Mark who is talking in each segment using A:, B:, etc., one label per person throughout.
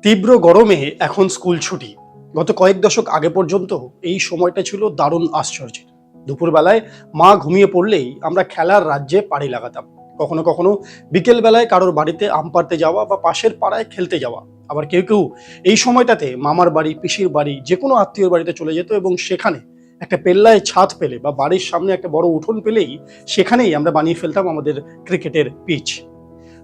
A: তীব্র গরমে এখন স্কুল ছুটি। গত কয়েক দশক আগে পর্যন্ত এই সময়টা ছিল দারুণ আশ্চর্যের। দুপুরবেলায় মা ঘুমিয়ে পড়লেই আমরা খেলার রাজ্যে পাড়ি লাগাতাম। কখনো কখনো বিকেল বেলায় কারোর বাড়িতে আম পাড়তে যাওয়া বা পাশের পাড়ায় খেলতে যাওয়া। আবার কেউ কেউ এই সময়টাতে মামার বাড়ি, পিসির বাড়ি, যে কোনো আত্মীয়র বাড়িতে চলে যেত এবং সেখানে একটা পেল্লায় ছাদ পেলে বা বাড়ির সামনে একটা বড় উঠোন পেলেই সেখানেই আমরা বানিয়ে ফেলতাম আমাদের ক্রিকেটের পিচ।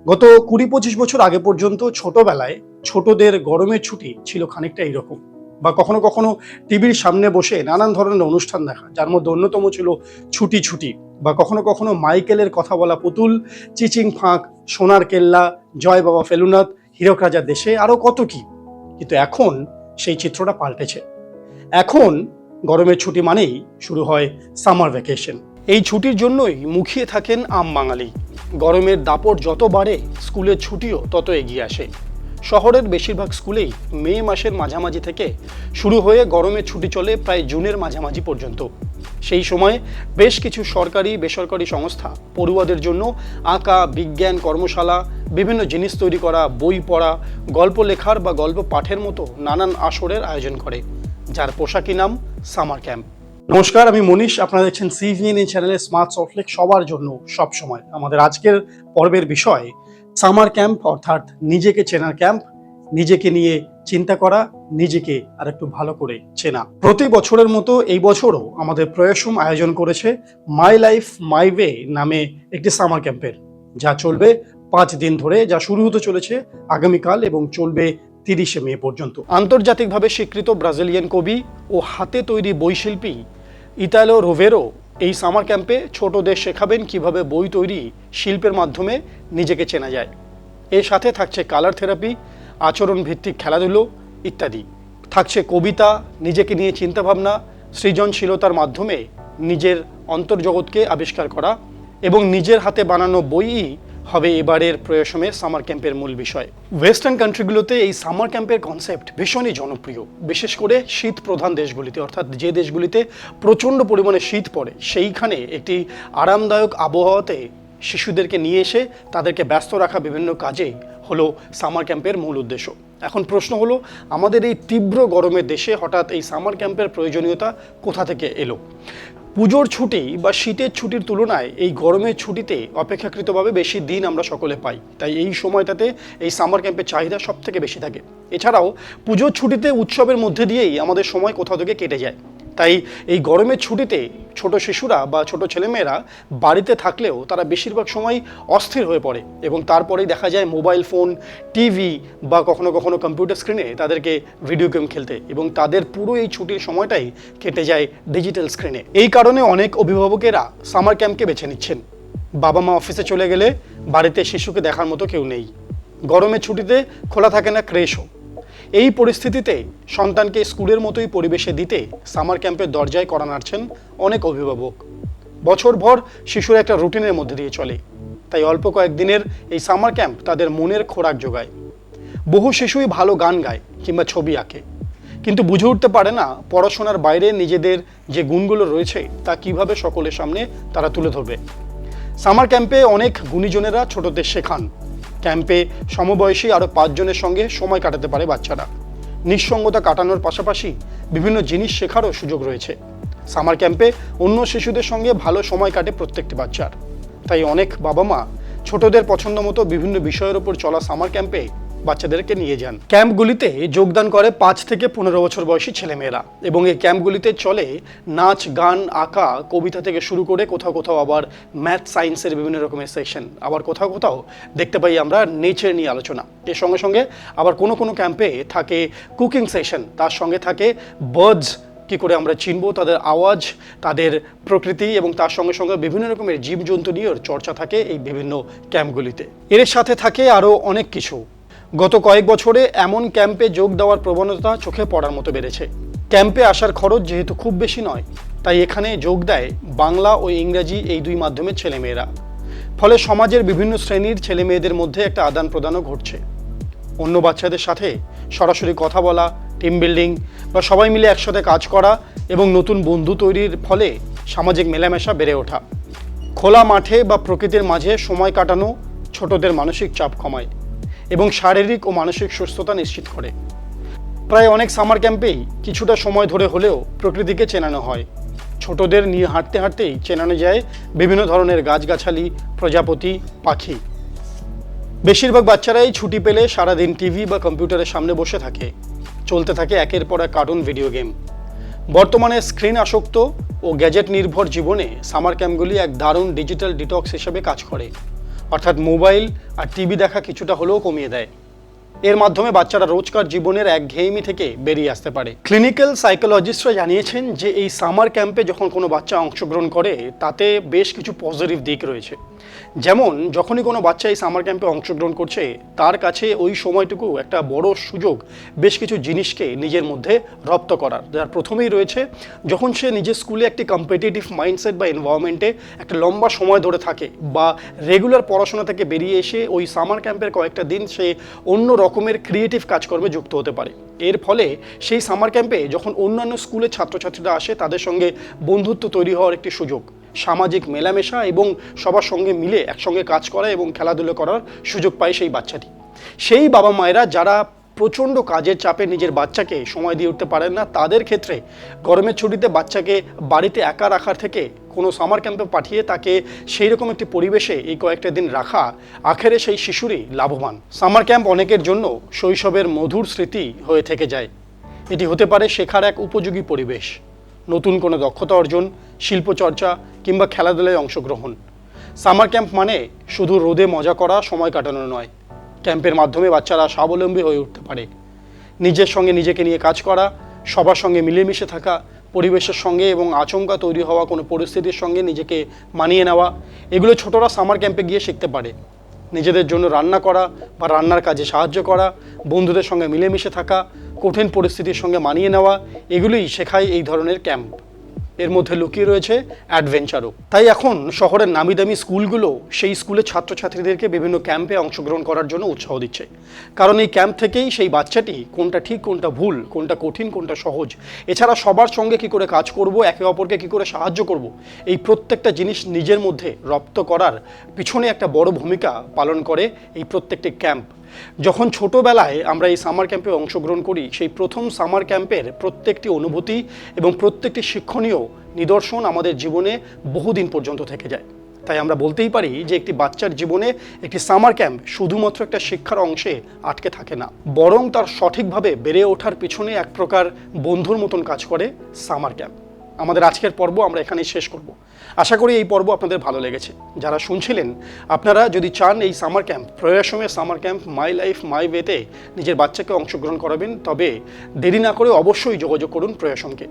A: গত ২০-২৫ বছর আগে পর্যন্ত ছোটবেলায় ছোটদের গরমের ছুটি ছিল খানিকটা এইরকম। বা কখনো কখনো টিভির সামনে বসে নানান ধরনের অনুষ্ঠান দেখা, যার মধ্যে অন্যতম ছিল ছুটি ছুটি। বা কখনো কখনো মাইকেলের কথা বলা পুতুল, চিচিং ফাঁক, সোনার কেল্লা, জয় বাবা ফেলুনাথ, হীরক রাজার দেশে, আরো কত কি। কিন্তু এখন সেই চিত্রটা পাল্টেছে। এখন গরমের ছুটি মানেই শুরু হয় সামার ভ্যাকেশন। এই ছুটির জন্যই মুখিয়ে থাকেন আম বাঙালি। গরমের দাপট যত বাড়ে, স্কুলের ছুটিও তত এগিয়ে আসে। শহরের বেশিরভাগ স্কুলেই মে মাসের মাঝামাঝি থেকে শুরু হয়ে গরমের ছুটি চলে প্রায় জুনের মাঝামাঝি পর্যন্ত। সেই সময় বেশ কিছু সরকারি বেসরকারি সংস্থা পড়ুয়াদের জন্য আঁকা, বিজ্ঞান কর্মশালা, বিভিন্ন জিনিস তৈরি করা, বই পড়া, গল্প লেখার বা গল্প পাঠের মতো নানান আসরের আয়োজন করে, যার পোশাকি নাম সামার ক্যাম্প। নমস্কার, আমি মনীষ। আপনারা দেখছেন সিভিএনএ চ্যানেলে স্মার্ট সল্টলেক, সবার জন্য সব সময়। আমাদের আজকের পর্বের বিষয় সামার ক্যাম্প, অর্থাৎ নিজেকে চেনার ক্যাম্প। নিজেকে নিয়ে চিন্তা করা, নিজেকে আর একটু ভালো করে চেনা। প্রতি বছরের মতো এই বছরও আমাদের প্রয়াসম আয়োজন করেছে মাই লাইফ মাই ওয়ে নামে একটি সামার ক্যাম্পের, যা চলবে 5 দিন ধরে, যা শুরু হতে চলেছে আগামীকাল এবং চলবে 30শে মে পর্যন্ত। আন্তর্জাতিকভাবে স্বীকৃত ব্রাজিলিয়ান কবি ও হাতে তৈরি বইশিল্পী ইতালো রোভেরো এই সামার ক্যাম্পে ছোটদের শেখাবেন কিভাবে বই তৈরি শিল্পের মাধ্যমে নিজেকে চেনা যায়। এর সাথে থাকছে কালার থেরাপি, আচরণ ভিত্তিক খেলাধুলো ইত্যাদি। থাকছে কবিতা, নিজেকে নিয়ে চিন্তাভাবনা, সৃজনশীলতার মাধ্যমে নিজের অন্তর্জগৎকে আবিষ্কার করা এবং নিজের হাতে বানানো বইই হবে এবারের প্রয়াসমের সামার ক্যাম্পের মূল বিষয়। ওয়েস্টার্ন কান্ট্রিগুলোতে এই সামার ক্যাম্পের কনসেপ্ট ভীষণই জনপ্রিয়, বিশেষ করে শীত প্রধান দেশগুলিতে, অর্থাৎ যে দেশগুলিতে প্রচণ্ড পরিমাণে শীত পড়ে সেইখানে একটি আরামদায়ক আবহাওয়াতে শিশুদেরকে নিয়ে এসে তাদেরকে ব্যস্ত রাখা বিভিন্ন কাজে হলো সামার ক্যাম্পের মূল উদ্দেশ্য। এখন প্রশ্ন হলো, আমাদের এই তীব্র গরমের দেশে হঠাৎ এই সামার ক্যাম্পের প্রয়োজনীয়তা কোথা থেকে এলো? পুজোর ছুটি বা শীতের ছুটির তুলনায় এই গরমের ছুটিতে অপেক্ষাকৃতভাবে বেশি দিন আমরা সকলে পাই, তাই এই সময়টাতে এই সামার ক্যাম্পের চাহিদা সব থেকে বেশি থাকে। এছাড়াও পুজোর ছুটিতে উৎসবের মধ্যে দিয়েই আমাদের সময় কোথাও থেকে কেটে যায়, তাই এই গরমের ছুটিতে ছোট শিশুরা বা ছোট ছেলেমেয়েরা বাড়িতে থাকলেও তারা বেশিরভাগ সময় অস্থির হয়ে পড়ে এবং তারপরেই দেখা যায় মোবাইল ফোন, টিভি বা কখনো কখনো কম্পিউটার স্ক্রিনে তাদেরকে ভিডিও গেম খেলতে, এবং তাদের পুরো এই ছুটির সময়টাই কেটে যায় ডিজিটাল স্ক্রিনে। এই কারণে অনেক অভিভাবকেরা সামার ক্যাম্পকে বেছে নিচ্ছেন। বাবা মা অফিসে চলে গেলে বাড়িতে শিশুকে দেখার মতো কেউ নেই। গরমের ছুটিতে খোলা থাকে না ক্রেশও। এই পরিস্থিতিতে সন্তানকে স্কুলের মতোই পরিবেশে দিতে সামার ক্যাম্পের দরজায় কড়া নাড়ছেন অনেক অভিভাবক। বছরভর শিশুরা একটা রুটিনের মধ্যে দিয়ে চলে, তাই অল্প কয়েকদিনের এই সামার ক্যাম্প তাদের মনের খোরাক যোগায়। বহু শিশুই ভালো গান গায় কিংবা ছবি আঁকে, কিন্তু বুঝে উঠতে পারে না পড়াশোনার বাইরে নিজেদের যে গুণগুলো রয়েছে তা কিভাবে সকলের সামনে তারা তুলে ধরবে। সামার ক্যাম্পে অনেক গুণীজনেরা ছোটদের শেখান। ক্যাম্পে সমবয়সী আরও 5 জনের সঙ্গে সময় কাটাতে পারে বাচ্চারা। নিঃসঙ্গতা কাটানোর পাশাপাশি বিভিন্ন জিনিস শেখারও সুযোগ রয়েছে। সামার ক্যাম্পে অন্য শিশুদের সঙ্গে ভালো সময় কাটে প্রত্যেকটি বাচ্চার, তাই অনেক বাবা মা ছোটদের পছন্দ মতো বিভিন্ন বিষয়ের উপর চলা সামার ক্যাম্পে বাচ্চাদেরকে নিয়ে যান। ক্যাম্পগুলিতে যোগদান করে 5 থেকে 15 বছর বয়সী ছেলেমেয়েরা, এবং এই ক্যাম্পগুলিতে চলে নাচ, গান, আঁকা, কবিতা থেকে শুরু করে কোথাও কোথাও আবার ম্যাথ সায়েন্সের বিভিন্ন রকমের সেকশন, আবার কোথাও কোথাও দেখতে পাই আমরা নেচার নিয়ে আলোচনা। এর সঙ্গে সঙ্গে আবার কোনো কোনো ক্যাম্পে থাকে কুকিং সেশন, তার সঙ্গে থাকে বার্ডস কী করে আমরা চিনব, তাদের আওয়াজ, তাদের প্রকৃতি, এবং তার সঙ্গে সঙ্গে বিভিন্ন রকমের জীবজন্তু নিয়েও চর্চা থাকে এই বিভিন্ন ক্যাম্পগুলিতে। এর সাথে থাকে আরও অনেক কিছু। গত কয়েক বছরে এমন ক্যাম্পে যোগ দেওয়ার প্রবণতা চোখে পড়ার মতো বেড়েছে। ক্যাম্পে আসার খরচ যেহেতু খুব বেশি নয়, তাই এখানে যোগ দেয় বাংলা ও ইংরাজি এই 2 মাধ্যমের ছেলেমেয়েরা। ফলে সমাজের বিভিন্ন শ্রেণীর ছেলেমেয়েদের মধ্যে একটা আদান প্রদানও ঘটছে। অন্য বাচ্চাদের সাথে সরাসরি কথা বলা, টিম বিল্ডিং বা সবাই মিলে একসাথে কাজ করা এবং নতুন বন্ধু তৈরির ফলে সামাজিক মেলামেশা বেড়ে ওঠা। খোলা মাঠে বা প্রকৃতির মাঝে সময় কাটানো ছোটদের মানসিক চাপ কমায়। এবং শারীরিক ও মানসিক সুস্থতা নিশ্চিত করে। প্রায় অনেক সামার ক্যাম্পেই কিছুটা সময় ধরে হলেও প্রকৃতিকে চেনানো হয়। ছোটদের নিয়ে হাঁটতে হাঁটতেই চেনানো যায় বিভিন্ন ধরনের গাছগাছালি, প্রজাপতি, পাখি। বেশিরভাগ বাচ্চারাই ছুটি পেলে সারাদিন টিভি বা কম্পিউটারের সামনে বসে থাকে। চলতে থাকে একের পর এক কার্টুন, ভিডিও গেম। বর্তমানে স্ক্রিন আসক্ত ও গ্যাজেট নির্ভর জীবনে সামার ক্যাম্পগুলি এক দারুণ ডিজিটাল ডিটক্স হিসেবে কাজ করে, অর্থাৎ মোবাইল আর টিভি দেখা কিছুটা হলেও কমিয়ে দেয়। এর মাধ্যমে বাচ্চারা রোজকার জীবনের একঘেয়েমি থেকে বেরিয়ে আসতে পারে। ক্লিনিক্যাল সাইকোলজিস্টরা জানিয়েছেন যে এই সামার ক্যাম্পে যখন কোনো বাচ্চা অংশগ্রহণ করে তাতে বেশ কিছু পজিটিভ দিক রয়েছে। যেমন যখনই কোনো বাচ্চা এই সামার ক্যাম্পে অংশগ্রহণ করছে তার কাছে ওই সময়টুকু একটা বড় সুযোগ বেশ কিছু জিনিসকে নিজের মধ্যে রপ্ত করার। যার প্রথমেই রয়েছে, যখন সে নিজের স্কুলে একটি কম্পিটিটিভ মাইন্ডসেট বা এনভায়রনমেন্টে একটা লম্বা সময় ধরে থাকে বা রেগুলার পড়াশোনা থেকে বেরিয়ে এসে ওই সামার ক্যাম্পের কয়েকটা দিন সে অন্য রকমের ক্রিয়েটিভ কাজকর্মে যুক্ত হতে পারে। এর ফলে সেই সামার ক্যাম্পে যখন অন্যান্য স্কুলের ছাত্রছাত্রীরা আসে তাদের সঙ্গে বন্ধুত্ব তৈরি হওয়ার একটি সুযোগ, সামাজিক মেলামেশা এবং সবার সঙ্গে মিলে একসঙ্গে কাজ করা এবং খেলাধুলো করার সুযোগ পায় সেই বাচ্চাটি। সেই বাবা মায়েরা যারা প্রচণ্ড কাজের চাপে নিজের বাচ্চাকে সময় দিয়ে উঠতে পারেন না, তাদের ক্ষেত্রে গরমের ছুটিতে বাচ্চাকে বাড়িতে একা রাখার থেকে কোনো সামার ক্যাম্পে পাঠিয়ে তাকে সেই রকম একটি পরিবেশে এই কয়েকটা দিন রাখা আখেরে সেই শিশুরই লাভবান। সামার ক্যাম্প অনেকের জন্য শৈশবের মধুর স্মৃতি হয়ে থেকে যায়। এটি হতে পারে শেখার এক উপযোগী পরিবেশ, নতুন কোনো দক্ষতা অর্জন, শিল্পচর্চা কিংবা খেলাধুলায় অংশগ্রহণ। সামার ক্যাম্প মানে শুধু রোদে মজা করা, সময় কাটানো নয়। ক্যাম্পের মাধ্যমে বাচ্চারা স্বাবলম্বী হয়ে উঠতে পারে। নিজের সঙ্গে নিজেকে নিয়ে কাজ করা, সবার সঙ্গে মিলেমিশে থাকা, পরিবেশের সঙ্গে এবং আচমকা তৈরি হওয়া কোনো পরিস্থিতির সঙ্গে নিজেকে মানিয়ে নেওয়া, এগুলো ছোটরা সামার ক্যাম্পে গিয়ে শিখতে পারে। নিজেদের জন্য রান্না করা বা রান্নার কাজে সাহায্য করা, বন্ধুদের সঙ্গে মিলেমিশে থাকা, কঠিন পরিস্থিতির সঙ্গে মানিয়ে নেওয়া, এগুলোই শেখায় এই ধরনের ক্যাম্প। এর মধ্যে লুকিয়ে রয়েছে অ্যাডভেঞ্চারও। তাই এখন শহরের নামি দামি স্কুলগুলো সেই স্কুলের ছাত্রছাত্রীদেরকে বিভিন্ন ক্যাম্পে অংশগ্রহণ করার জন্য উৎসাহ দিচ্ছে। কারণ এই ক্যাম্প থেকেই সেই বাচ্চাটি কোনটা ঠিক, কোনটা ভুল, কোনটা কঠিন, কোনটা সহজ, এছাড়া সবার সঙ্গে কী করে কাজ করব, একে অপরকে কী করে সাহায্য করব, এই প্রত্যেকটা জিনিস নিজের মধ্যে রপ্ত করার পিছনে একটা বড় ভূমিকা পালন করে এই প্রত্যেকটি ক্যাম্প। যখন ছোটোবেলায় আমরা এই সামার ক্যাম্পে অংশগ্রহণ করি, সেই প্রথম সামার ক্যাম্পের প্রত্যেকটি অনুভূতি এবং প্রত্যেকটি শিক্ষণীয় নিদর্শন আমাদের জীবনে বহুদিন পর্যন্ত থেকে যায়। তাই আমরা বলতেই পারি যে একটি বাচ্চার জীবনে একটি সামার ক্যাম্প শুধুমাত্র একটা শিক্ষার অংশে আটকে থাকে না, বরং তার সঠিকভাবে বেড়ে ওঠার পিছনে এক প্রকার বন্ধুর মতন কাজ করে সামার ক্যাম্প। আমাদের আজকের পর্ব আমরা এখানেই শেষ করব। আশা করি এই পর্ব আপনাদের ভালো লেগেছে। যারা শুনছিলেন, আপনারা যদি চান এই সামার ক্যাম্প, প্রয়াসমের summer camp my life my ওয়েতে নিজের বাচ্চাকে অংশগ্রহণ করাবেন, তবে দেরি না করে অবশ্যই যোগাযোগ করুন প্রয়াসমকে।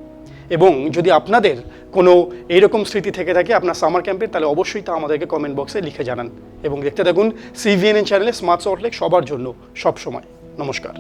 A: এবং যদি আপনাদের কোনো এইরকম স্মৃতি থেকে থাকে আপনার সামার ক্যাম্পের, তাহলে অবশ্যই তা আমাদেরকে কমেন্ট বক্সে লিখে জানান। এবং দেখতে থাকুন CVNN চ্যানেলে স্মার্ট সল্টলেক, সবার জন্য সব সময়। নমস্কার।